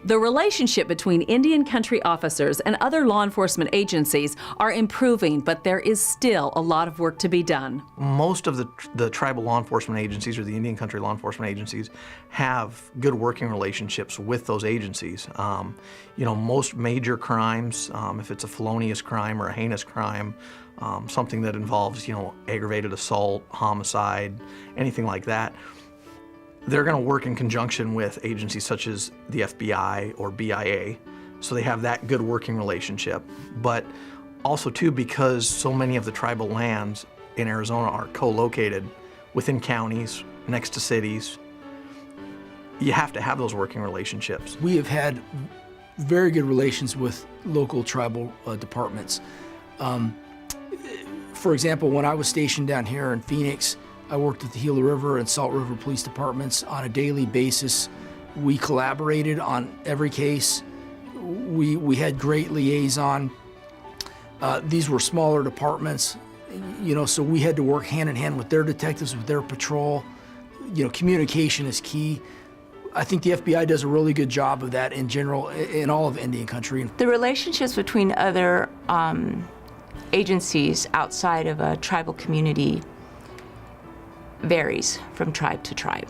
The relationship between Indian country officers and other law enforcement agencies are improving, but there is still a lot of work to be done. Most of the tribal law enforcement agencies or the Indian country law enforcement agencies have good working relationships with those agencies. You know, most major crimes, if it's a felonious crime or a heinous crime, something that involves, you know, aggravated assault, homicide, anything like that, they're going to work in conjunction with agencies such as the FBI or BIA, so they have that good working relationship. But also too, because so many of the tribal lands in Arizona are co-located within counties, next to cities, you have to have those working relationships. We have had very good relations with local tribal departments. For example, when I was stationed down here in Phoenix, I worked at the Gila River and Salt River Police Departments on a daily basis. We collaborated on every case. We had great liaison. These were smaller departments, you know, so we had to work hand in hand with their detectives, with their patrol. You know, communication is key. I think the FBI does a really good job of that in general in all of Indian country. The relationships between other agencies outside of a tribal community varies from tribe to tribe.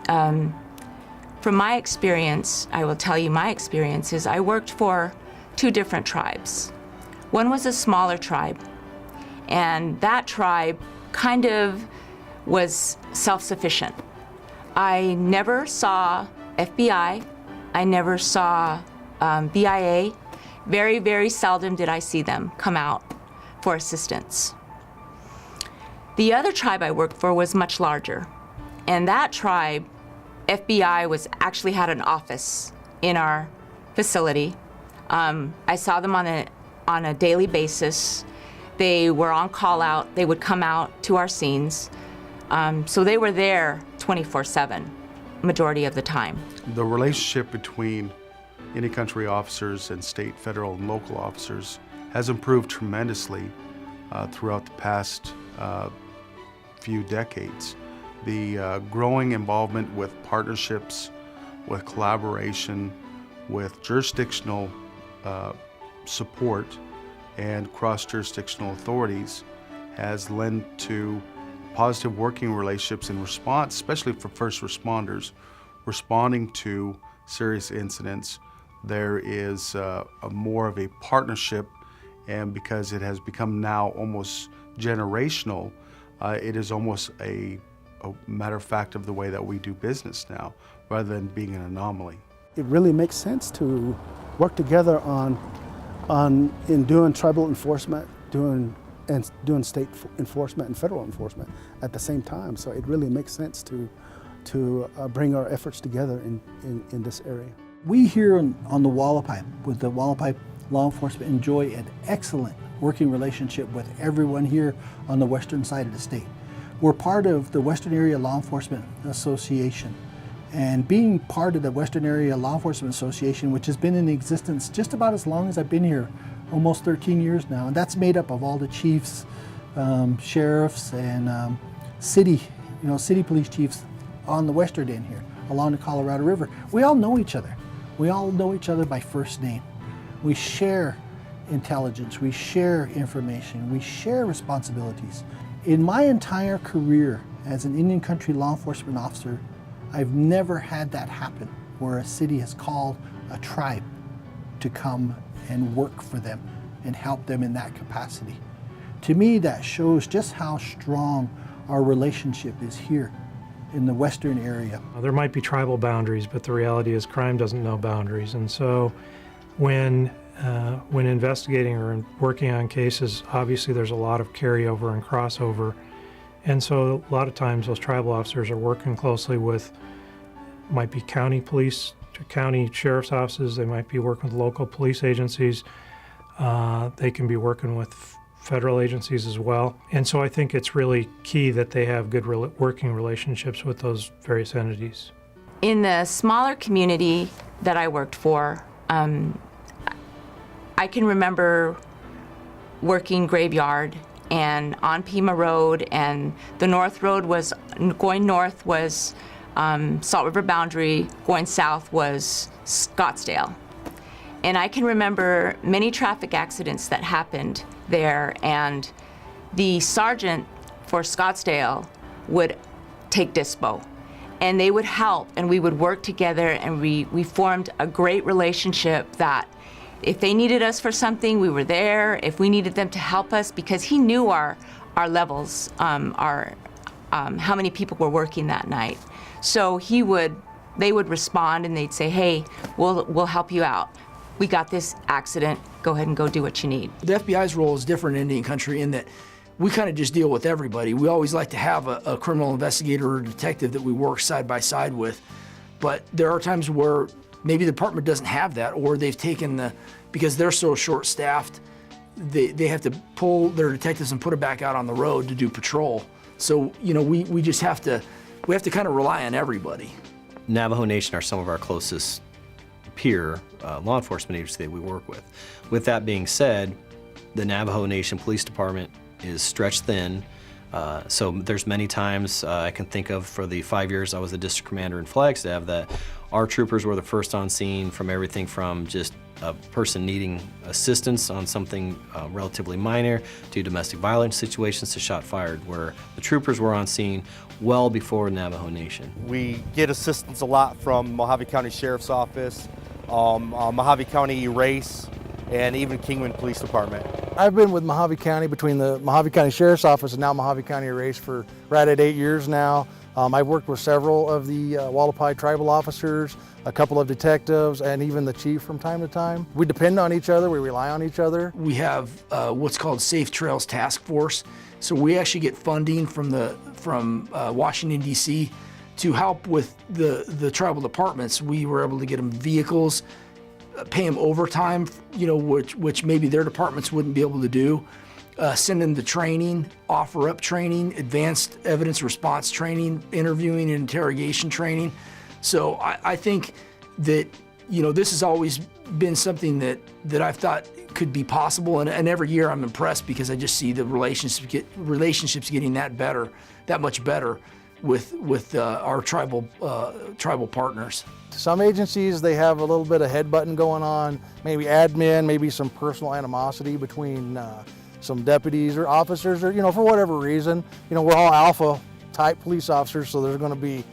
From my experience, I will tell you my experience is I worked for two different tribes. One was a smaller tribe, and that tribe kind of was self-sufficient. I never saw FBI, I never saw BIA. Very, very seldom did I see them come out for assistance. The other tribe I worked for was much larger, and that tribe, FBI actually had an office in our facility. I saw them on a daily basis. They were on call out. They would come out to our scenes. So they were there 24/7, majority of the time. The relationship between Indian country officers and state, federal, and local officers has improved tremendously throughout the past few decades. The growing involvement with partnerships, with collaboration, with jurisdictional support and cross-jurisdictional authorities has led to positive working relationships in response, especially for first responders responding to serious incidents. There is more of a partnership, and because it has become now almost generational, it is almost a matter of fact of the way that we do business now, rather than being an anomaly. It really makes sense to work together in doing tribal enforcement, doing state enforcement and federal enforcement at the same time. So it really makes sense to bring our efforts together in this area. We here on the Wallapai, with the Wallapai Law Enforcement, enjoy an excellent working relationship with everyone here on the western side of the state. We're part of the Western Area Law Enforcement Association, and being part of the Western Area Law Enforcement Association, which has been in existence just about as long as I've been here, almost 13 years now, and that's made up of all the chiefs, sheriffs, and city police chiefs on the western end here, along the Colorado River. We all know each other. We all know each other by first name. We share intelligence, we share information, we share responsibilities. In my entire career as an Indian country law enforcement officer, I've never had that happen, where a city has called a tribe to come and work for them and help them in that capacity. To me, that shows just how strong our relationship is here in the western area. There might be tribal boundaries, but the reality is crime doesn't know boundaries. And so when investigating or working on cases, obviously there's a lot of carryover and crossover. And so a lot of times those tribal officers are working closely with, might be county police, county sheriff's offices, they might be working with local police agencies, they can be working with federal agencies as well. And so I think it's really key that they have good working relationships with those various entities. In the smaller community that I worked for, I can remember working graveyard and on Pima Road, and the North Road was, going north was Salt River boundary, going south was Scottsdale. And I can remember many traffic accidents that happened there, and the sergeant for Scottsdale would take dispo, and they would help, and we would work together, and we formed a great relationship that if they needed us for something, we were there. If we needed them to help us, because he knew our levels, how many people were working that night. So they would respond, and they'd say, hey, we'll help you out. We got this accident, go ahead and go do what you need. The FBI's role is different in Indian Country in that we kind of just deal with everybody. We always like to have a criminal investigator or detective that we work side by side with, but there are times where maybe the department doesn't have that, or they've taken because they're so short-staffed, they have to pull their detectives and put them back out on the road to do patrol. So, you know, we just have to kind of rely on everybody. Navajo Nation are some of our closest peer law enforcement agencies that we work with. With that being said, the Navajo Nation Police Department is stretched thin. So there's many times I can think of for the 5 years I was the district commander in Flagstaff that our troopers were the first on scene, from everything from just a person needing assistance on something relatively minor to domestic violence situations to shot fired, where the troopers were on scene well before Navajo Nation. We get assistance a lot from Mojave County Sheriff's Office, Mojave County ERACE, and even Kingman Police Department. I've been with Mojave County, between the Mojave County Sheriff's Office and now Mojave County ERACE, for right at 8 years now. I've worked with several of the Wallapai tribal officers, a couple of detectives, and even the chief from time to time. We depend on each other, we rely on each other. We have what's called Safe Trails Task Force. So we actually get funding from Washington, D.C. to help with the tribal departments. We were able to get them vehicles, pay them overtime, you know, which maybe their departments wouldn't be able to do. Send them to training, offer up training, advanced evidence response training, interviewing and interrogation training. So I think that, you know, this has always been something that I've thought could be possible, and every year I'm impressed because I just see the relationships getting that much better with our tribal partners. Some agencies, they have a little bit of headbutting going on, maybe admin, maybe some personal animosity between some deputies or officers, or, you know, for whatever reason. You know, we're all alpha type police officers, so there's going to be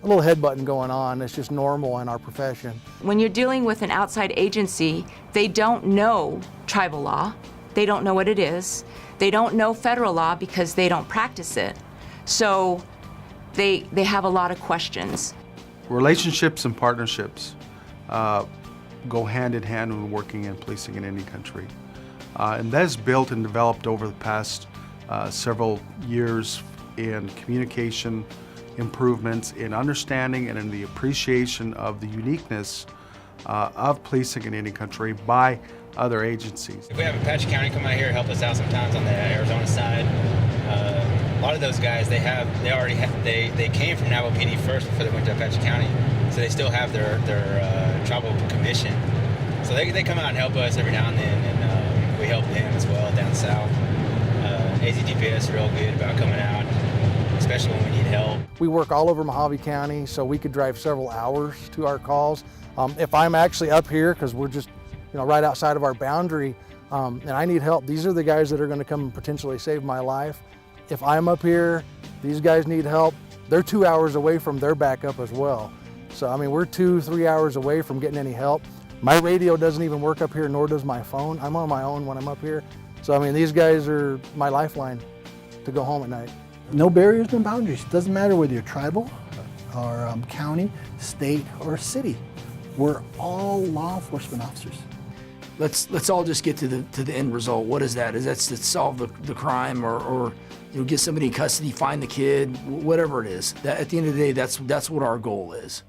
a little headbutting going on. It's just normal in our profession. When you're dealing with an outside agency, they don't know tribal law. They don't know what it is. They don't know federal law because they don't practice it. So they have a lot of questions. Relationships and partnerships go hand in hand when working in policing in any country. And that's built and developed over the past several years in communication improvements, in understanding and in the appreciation of the uniqueness of policing in any country by other agencies. If we have Apache County come out here and help us out sometimes on the Arizona side, a lot of those guys, they came from Navajo PD first before they went to Apache County, so they still have their tribal commission. So they come out and help us every now and then, and we help them as well down south. AZDPS is real good about coming out, especially when we need help. We work all over Mojave County, so we could drive several hours to our calls. If I'm actually up here, because we're just, you know, right outside of our boundary, and I need help, these are the guys that are going to come and potentially save my life. If I'm up here, these guys need help. They're 2 hours away from their backup as well. So, I mean, we're 2-3 hours away from getting any help. My radio doesn't even work up here, nor does my phone. I'm on my own when I'm up here. So, I mean, these guys are my lifeline to go home at night. No barriers, no boundaries. Doesn't matter whether you're tribal or county, state, or city. We're all law enforcement officers. Let's all just get to the end result. What is that? Is that to solve the crime, or you know, get somebody in custody, find the kid, whatever it is. At the end of the day, that's what our goal is.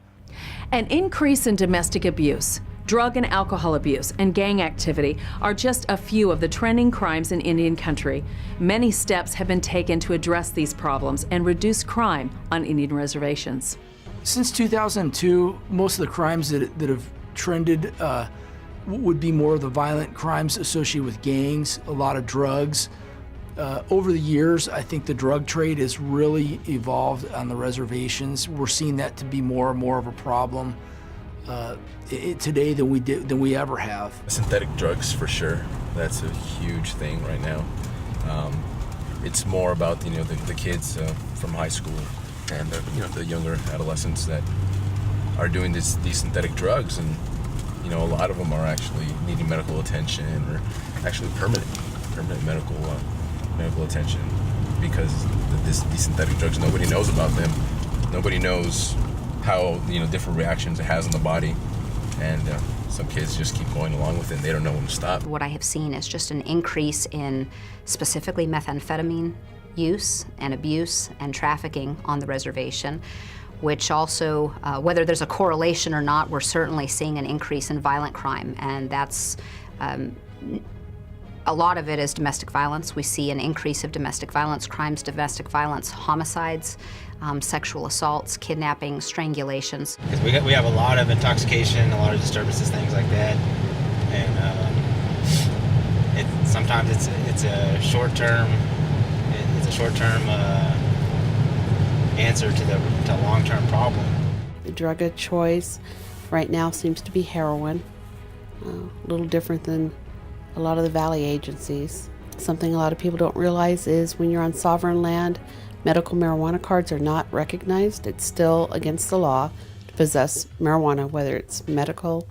An increase in domestic abuse, drug and alcohol abuse, and gang activity are just a few of the trending crimes in Indian Country. Many steps have been taken to address these problems and reduce crime on Indian reservations. Since 2002, most of the crimes that have trended would be more of the violent crimes associated with gangs, a lot of drugs, Over the years, I think the drug trade has really evolved on the reservations. We're seeing that to be more and more of a problem today than we ever have. Synthetic drugs, for sure. That's a huge thing right now. It's more about the kids from high school and the younger adolescents that are doing these synthetic drugs, and a lot of them are actually needing medical attention or actually permanent medical attention because these synthetic drugs, nobody knows about them. Nobody knows how different reactions it has on the body, and some kids just keep going along with it and they don't know when to stop. What I have seen is just an increase in specifically methamphetamine use and abuse and trafficking on the reservation, which also, whether there's a correlation or not, we're certainly seeing an increase in violent crime, and that's a lot of it is domestic violence. We see an increase of domestic violence crimes, domestic violence homicides, sexual assaults, kidnapping, strangulations. Because we have a lot of intoxication, a lot of disturbances, things like that, and sometimes it's a short-term answer to a long-term problem. The drug of choice right now seems to be heroin, a little different than a lot of the valley agencies. Something a lot of people don't realize is when you're on sovereign land, medical marijuana cards are not recognized. It's still against the law to possess marijuana, whether it's medical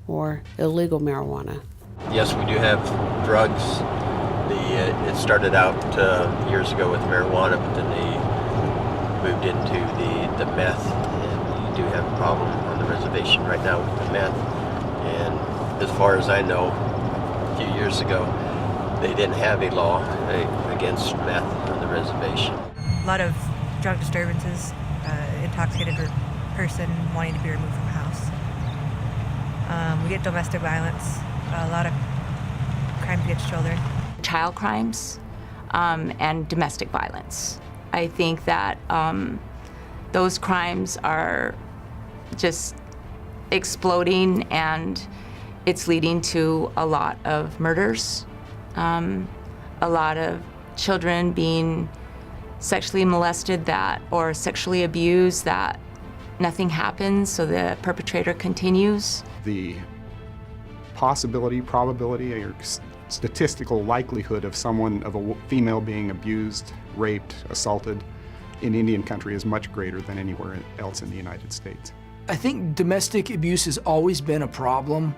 or illegal marijuana. Yes, we do have drugs. It started out years ago with marijuana, but then they moved into the meth, and you do have a problem on the reservation right now with the meth. And as far as I know, a few years ago, they didn't have a law against meth on the reservation. A lot of drug disturbances, intoxicated person wanting to be removed from the house. We get domestic violence, a lot of crime against children. Child crimes and domestic violence. I think that those crimes are just exploding, and it's leading to a lot of murders, a lot of children being sexually molested or sexually abused that nothing happens, so the perpetrator continues. The possibility, probability, or statistical likelihood of a female being abused, raped, assaulted in Indian country is much greater than anywhere else in the United States. I think domestic abuse has always been a problem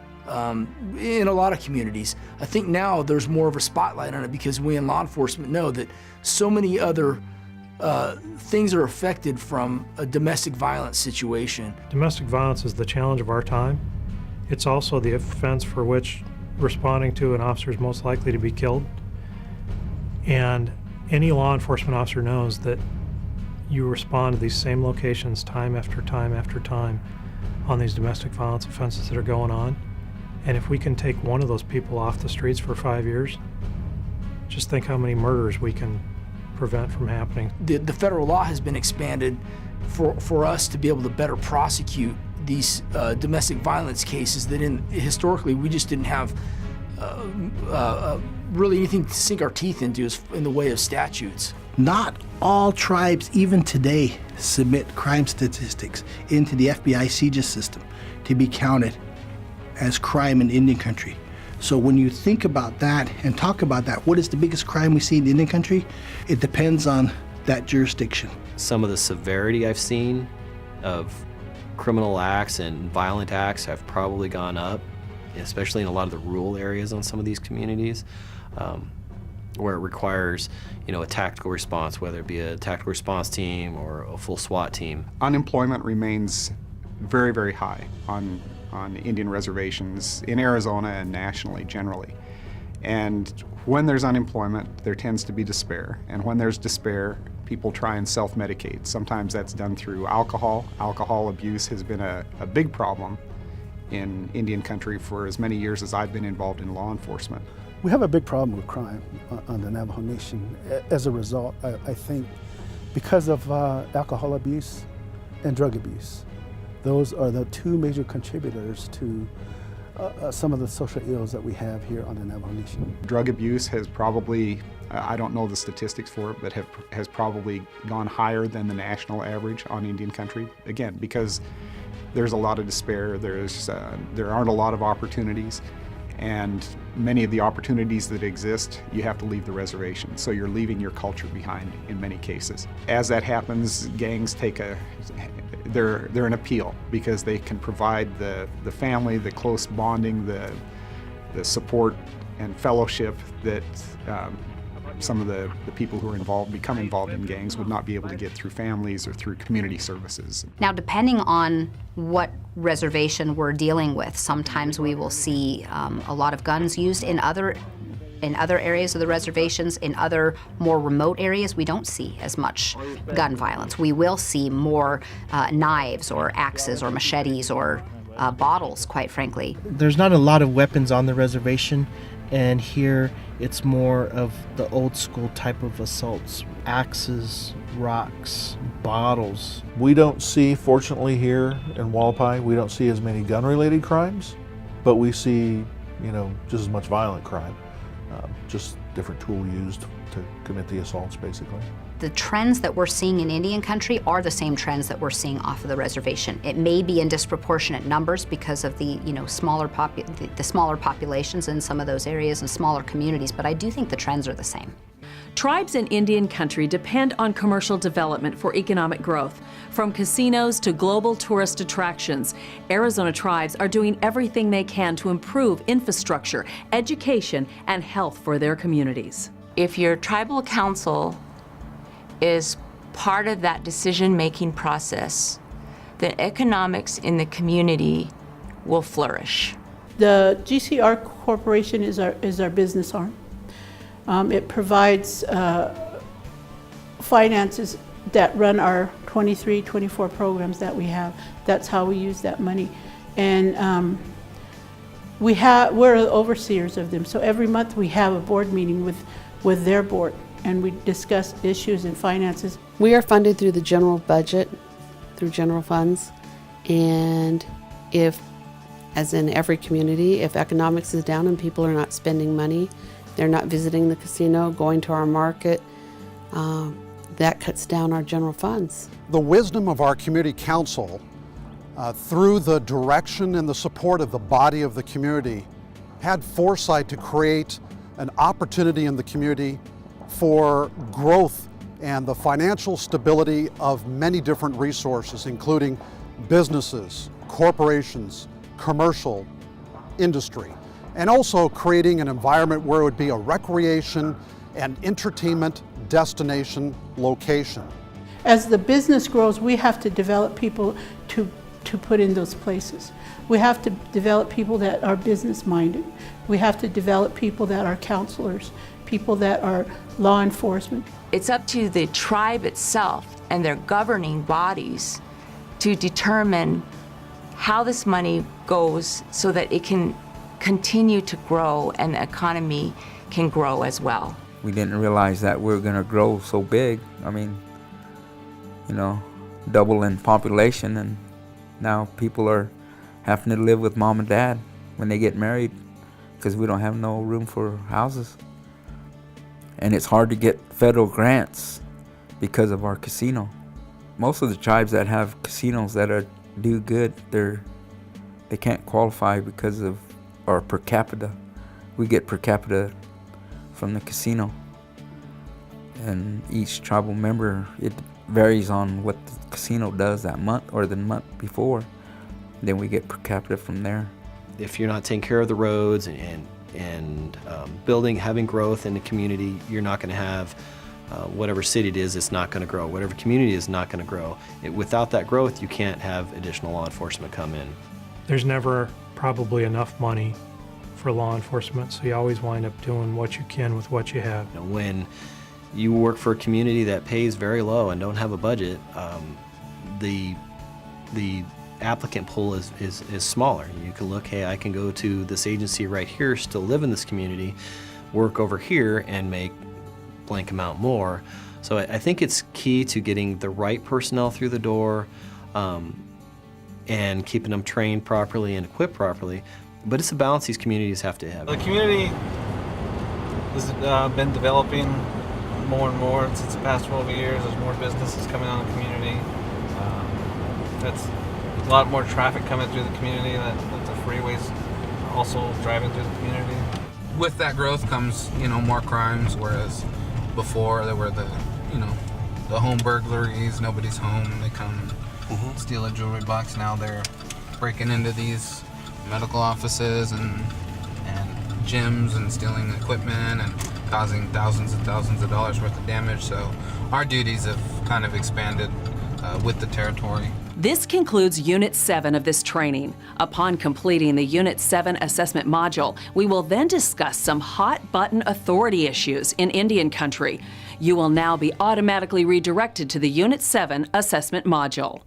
in a lot of communities. I think now there's more of a spotlight on it because we in law enforcement know that so many other things are affected from a domestic violence situation. Domestic violence is the challenge of our time. It's also the offense for which responding to an officer is most likely to be killed. And any law enforcement officer knows that you respond to these same locations time after time after time on these domestic violence offenses that are going on. And if we can take one of those people off the streets for 5 years, just think how many murders we can prevent from happening. The federal law has been expanded for us to be able to better prosecute these domestic violence cases that historically we just didn't have really anything to sink our teeth into in the way of statutes. Not all tribes, even today, submit crime statistics into the FBI CJIS system to be counted as crime in Indian country. So when you think about that and talk about that, what is the biggest crime we see in Indian country? It depends on that jurisdiction. Some of the severity I've seen of criminal acts and violent acts have probably gone up, especially in a lot of the rural areas on some of these communities, where it requires, a tactical response, whether it be a tactical response team or a full SWAT team. Unemployment remains very, very high on Indian reservations in Arizona and nationally generally. And when there's unemployment, there tends to be despair. And when there's despair, people try and self-medicate. Sometimes that's done through alcohol. Alcohol abuse has been a big problem in Indian country for as many years as I've been involved in law enforcement. We have a big problem with crime on the Navajo Nation. As a result, I think because of alcohol abuse and drug abuse. Those are the two major contributors to some of the social ills that we have here on the Navajo Nation. Drug abuse has probably, I don't know the statistics for it, but has probably gone higher than the national average on Indian country. Again, because there's a lot of despair, there aren't a lot of opportunities, and many of the opportunities that exist, you have to leave the reservation. So you're leaving your culture behind in many cases. As that happens, gangs they're an appeal because they can provide the family, the close bonding, the support and fellowship that some of the people who are become involved in gangs would not be able to get through families or through community services. Now, depending on what reservation we're dealing with, sometimes we will see a lot of guns used in other areas of the reservations. In other more remote areas, we don't see as much gun violence. We will see more knives or axes or machetes or bottles, quite frankly. There's not a lot of weapons on the reservation, and here it's more of the old school type of assaults. Axes, rocks, bottles. We don't see, fortunately here in Wallapai, we don't see as many gun-related crimes, but we see, just as much violent crime. Just different tool used to commit the assaults, basically. The trends that we're seeing in Indian country are the same trends that we're seeing off of the reservation. It may be in disproportionate numbers because of the smaller populations in some of those areas and smaller communities, but I do think the trends are the same. Tribes in Indian country depend on commercial development for economic growth. From casinos to global tourist attractions, Arizona tribes are doing everything they can to improve infrastructure, education, and health for their communities. If your tribal council is part of that decision-making process, the economics in the community will flourish. The GCR Corporation is our business arm. It provides finances that run our 23, 24 programs that we have. That's how we use that money. And we're the overseers of them. So every month we have a board meeting with their board, and we discuss issues and finances. We are funded through the general budget, through general funds, and if, as in every community, if economics is down and people are not spending money, they're not visiting the casino, going to our market, that cuts down our general funds. The wisdom of our community council, through the direction and the support of the body of the community, had foresight to create an opportunity in the community for growth and the financial stability of many different resources, including businesses, corporations, commercial, industry, and also creating an environment where it would be a recreation and entertainment destination location. As the business grows, we have to develop people to put in those places. We have to develop people that are business-minded. We have to develop people that are counselors, people that are law enforcement. It's up to the tribe itself and their governing bodies to determine how this money goes so that it can continue to grow and the economy can grow as well. We didn't realize that we were going to grow so big. I mean, double in population, and now people are having to live with mom and dad when they get married because we don't have no room for houses. And it's hard to get federal grants because of our casino. Most of the tribes that have casinos that do good, they can't qualify because of our per capita. We get per capita from the casino. And each tribal member, it varies on what the casino does that month or the month before. Then we get per capita from there. If you're not taking care of the roads and having growth in the community, you're not going to have whatever city it is, it's not going to grow. Whatever community is not going to grow. Without that growth, you can't have additional law enforcement come in. There's never probably enough money for law enforcement, so you always wind up doing what you can with what you have. When you work for a community that pays very low and don't have a budget, the applicant pool is smaller. You can look, hey, I can go to this agency right here, still live in this community, work over here and make blank amount more. So I think it's key to getting the right personnel through the door and keeping them trained properly and equipped properly. But it's a balance these communities have to have. The community has been developing more and more since the past 12 years. There's more businesses coming out of the community. That's a lot more traffic coming through the community. That the freeways also driving through the community. With that growth comes, more crimes, whereas before there were the home burglaries, nobody's home, they come steal a jewelry box. Now they're breaking into these medical offices and gyms and stealing equipment and causing thousands and thousands of dollars worth of damage. So our duties have kind of expanded with the territory. This concludes Unit 7 of this training. Upon completing the Unit 7 assessment module, we will then discuss some hot-button authority issues in Indian Country. You will now be automatically redirected to the Unit 7 assessment module.